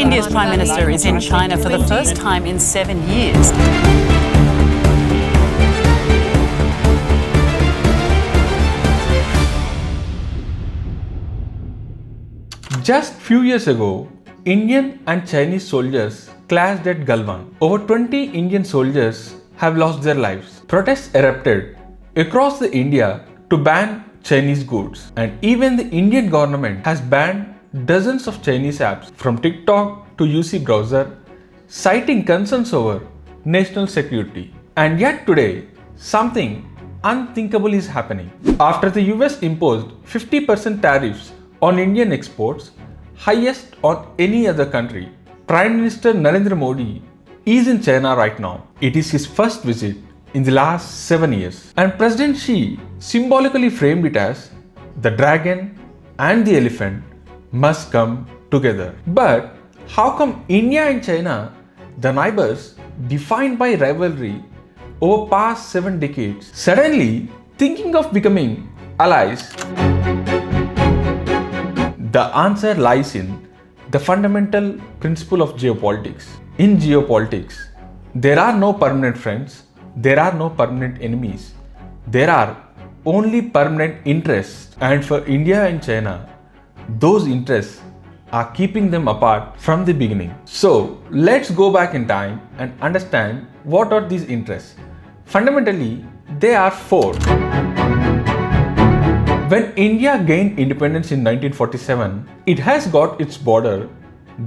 India's Prime Minister is in China for the first time in 7 years. Just few years ago, Indian and Chinese soldiers clashed at Galwan. Over 20 Indian soldiers have lost their lives. Protests erupted across the India to ban Chinese goods, and even the Indian government has banned dozens of Chinese apps from TikTok to UC browser, citing concerns over national security. And yet today, something unthinkable is happening. After the US imposed 50% tariffs on Indian exports, highest on any other country, Prime Minister Narendra Modi is in China right now. It is his first visit in the last 7 years. And President Xi symbolically framed it as the dragon and the elephant must come together. But how come India and China, the neighbors defined by rivalry over past 7 decades, suddenly thinking of becoming allies? The answer lies in the fundamental principle of geopolitics. In geopolitics, there are no permanent friends, there are no permanent enemies, there are only permanent interests. And for India and China, those interests are keeping them apart from the beginning. So let's go back in time and understand what are these interests. Fundamentally, they are 4. When India gained independence in 1947, it has got its border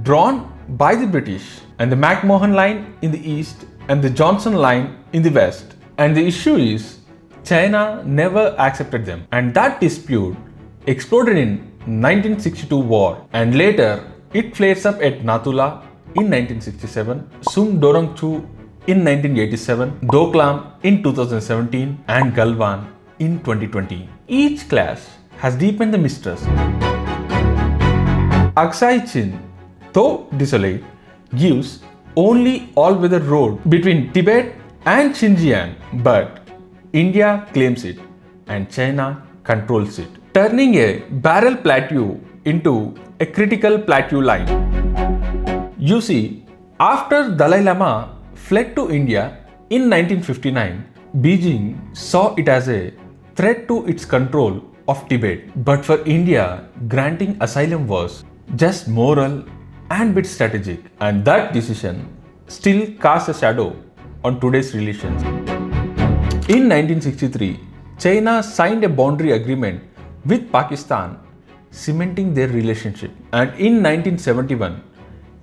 drawn by the British and the McMahon line in the east and the Johnson line in the west. And the issue is, China never accepted them, and that dispute exploded in 1962 war, and later it flares up at Natula in 1967, Sum Dorongchu in 1987, Doklam in 2017 and Galwan in 2020. Each clash has deepened the mistrust. Aksai Chin, though desolate, gives only all-weather road between Tibet and Xinjiang, but India claims it and China controls it, turning a barrel plateau into a critical plateau line. You see, after Dalai Lama fled to India in 1959, Beijing saw it as a threat to its control of Tibet. But for India, granting asylum was just moral and bit strategic, and that decision still casts a shadow on today's relations. In 1963, China signed a boundary agreement with Pakistan, cementing their relationship. And in 1971,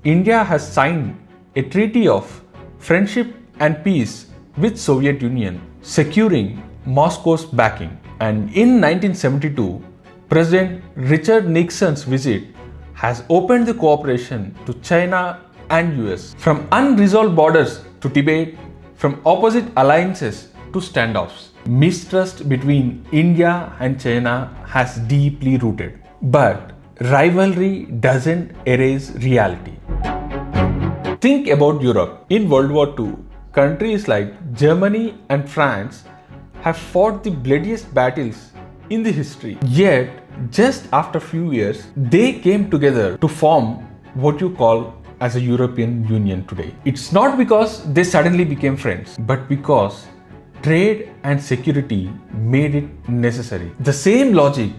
India has signed a treaty of friendship and peace with Soviet Union, securing Moscow's backing. And in 1972, President Richard Nixon's visit has opened the cooperation to China and US, from unresolved borders to Tibet, from opposite alliances to standoffs. Mistrust between India and China has deeply rooted. But rivalry doesn't erase reality. Think about Europe. In World War II, countries like Germany and France have fought the bloodiest battles in the history. Yet, just after a few years, they came together to form what you call as a European Union today. It's not because they suddenly became friends, but because trade and security made it necessary. The same logic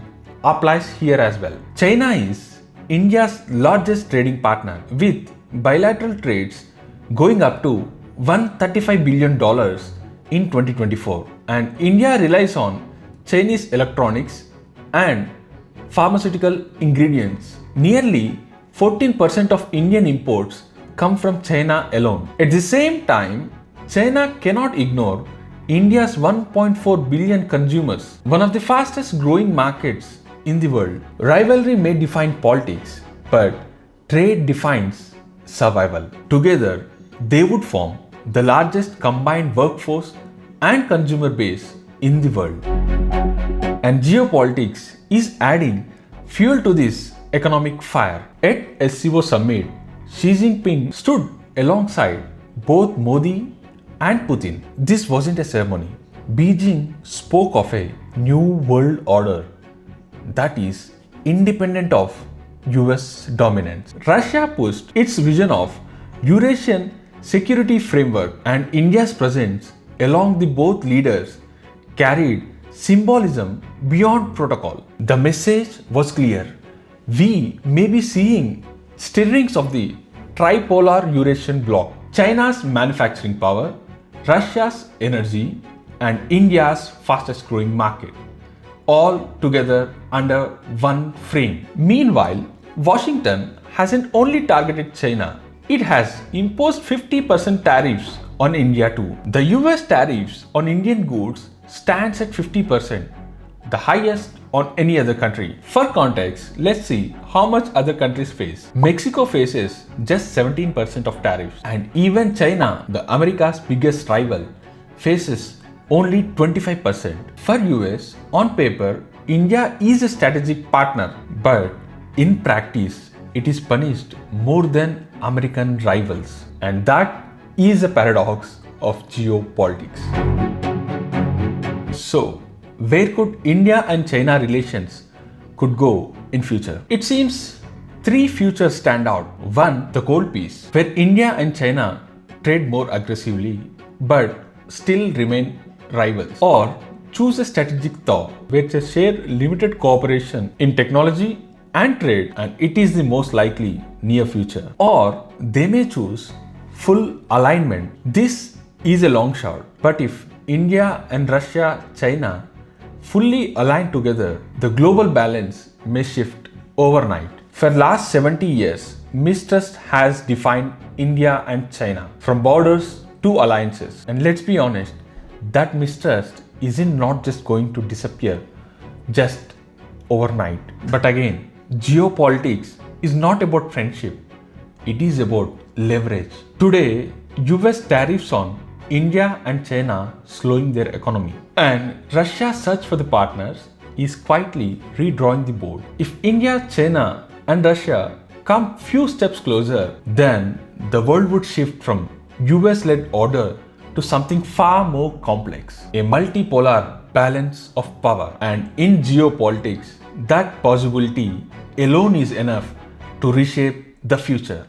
applies here as well. China is India's largest trading partner, with bilateral trades going up to $135 billion in 2024. And India relies on Chinese electronics and pharmaceutical ingredients. Nearly 14% of Indian imports come from China alone. At the same time, China cannot ignore India's 1.4 billion consumers, one of the fastest growing markets in the world. Rivalry may define politics, but trade defines survival. Together, they would form the largest combined workforce and consumer base in the world. And geopolitics is adding fuel to this economic fire. At SCO summit, Xi Jinping stood alongside both Modi and Putin. This wasn't a ceremony. Beijing spoke of a new world order that is independent of US dominance. Russia pushed its vision of Eurasian security framework, and India's presence along the both leaders carried symbolism beyond protocol. The message was clear. We may be seeing stirrings of the tripolar Eurasian bloc, China's manufacturing power, Russia's energy, and India's fastest growing market, all together under one frame. Meanwhile, Washington hasn't only targeted China, it has imposed 50% tariffs on India too. The US tariffs on Indian goods stands at 50%, the highest on any other country. For context, let's see how much other countries face. Mexico faces just 17% of tariffs, and even China, the America's biggest rival, faces only 25%. For US, on paper, India is a strategic partner, but in practice, it is punished more than American rivals. And that is a paradox of geopolitics. So, where could India and China relations could go in future? It seems three futures stand out. One, the cold peace, where India and China trade more aggressively but still remain rivals. Or choose a strategic thaw, where they share limited cooperation in technology and trade, and it is the most likely near future. Or they may choose full alignment. This is a long shot, but if India and Russia, China fully align together, the global balance may shift overnight. For last 70 years, mistrust has defined India and China, from borders to alliances. And let's be honest, that mistrust isn't not just going to disappear just overnight. But again, geopolitics is not about friendship, it is about leverage. Today, US tariffs on India and China slowing their economy, and Russia's search for the partners is quietly redrawing the board. If India, China and Russia come few steps closer, then the world would shift from US-led order to something far more complex, a multipolar balance of power. And in geopolitics, that possibility alone is enough to reshape the future.